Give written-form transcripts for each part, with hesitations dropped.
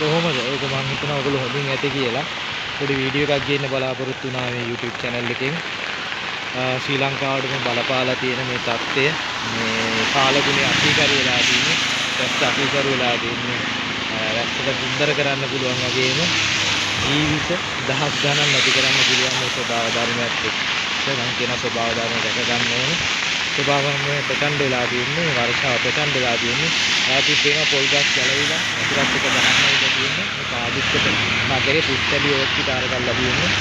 කොහොමද? ඒක මම හිතනවා ඔයගොල්ලෝ හොඳින් ඇති කියලා. පොඩි වීඩියෝ එකක් ගේන්න බලාපොරොත්තු වුණා මේ YouTube channel එකෙන්. ශ්‍රී ලංකාවටම බලපාලා තියෙන මේ தත්ත්වය මේ කාලගුණය අකීකරු වෙලා තියෙන්නේ. දැස්ස අකීකරු වෙලා තියෙන්නේ. රැස්සට සුන්දර කරන්න පුළුවන් වගේම ජීවිත දහස් ගණන් නැති කරන්න පුළුවන් මේ ස්වභාව ධර්මයක් එක්ක. මම කියන ස්වභාව ධර්ම දැක ගන්න ඕනේ. ස්වභාවයෙන් ප්‍රචණ්ඩ වෙලා තියෙන්නේ වර්ෂාව ප්‍රචණ්ඩ වෙලා තියෙන්නේ. ඈතින් තියෙන පොල් ගස් ගැලවිලා වතුරත් එක ගහන්න ඉඳ තියෙන්නේ. මේ පාදිච්චට නගරේ පුත්තලිය ඔක්කිට අර කරලා තියෙන්නේ.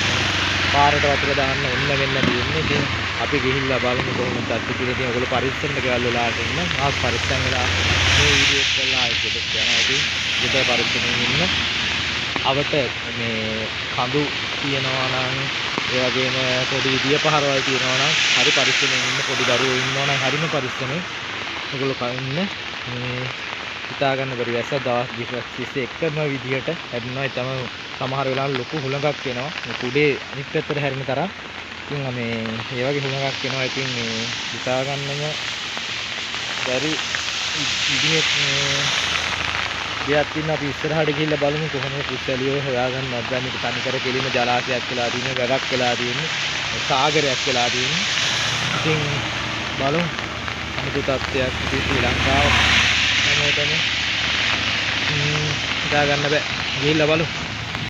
පාරට වතුර දාන්න ඔන්න වෙන්න තියෙන්නේ. ඉතින් අපි ගිහිල්ලා බලමු කොහොමද තත්ත්වය කියලා. ඉතින් ඔයගොල්ලෝ පරිස්සමට ගෙවල් වෙලාට ඉන්න. මාත් පරිස්සම් වෙලා මේ වීඩියෝ එක කරලා ආයෙත් යනවා. ඉතින් ගෙදර පරිස්සමෙන් ඉන්න. අවට මේ කඳු තියනවා නම් ඒ වගේම පොඩි දිය පහරවල් තියනවා නම් හරි පරිස්සමෙන් ඉන්න. පොඩි දරුවෝ ඉන්නවා නම් හරිම පරිස්සමෙන් ඔයගොල්ලෝ ඉන්න. මේ හිතා ගන්න බැරි වැස්ස දවස් 20 එකම විදියට හැදෙනවා. ඒ තමයි සමහර වෙලාවල ලොකු හුලඟක් එනවා. මේ කුඩේ අනිත් පැත්තට හැරෙන තරම්. ඉතින් මේ ඒ වගේ හුලඟක් එනවා. ඉතින් මේ හිතා ගන්නම බැරි ඉදිරියට දෙයක් තියෙන අපි ඉස්සරහට ගිහිල්ලා බලමු කොහොමද පුස්සලියෝ හොයාගන්න නැත්නම් මේක තනිකර කෙලිම ජලාශයක් වෙලා තියෙන්නේ, ගඟක් වෙලා තියෙන්නේ, සාගරයක් වෙලා තියෙන්නේ. ඉතින් බලමු අමුතු තත්ත්වයක් ඉතින් ශ්‍රී ලංකාව හැමෝටම හිතා ගන්න බෑ. ගිහිල්ලා බලමු.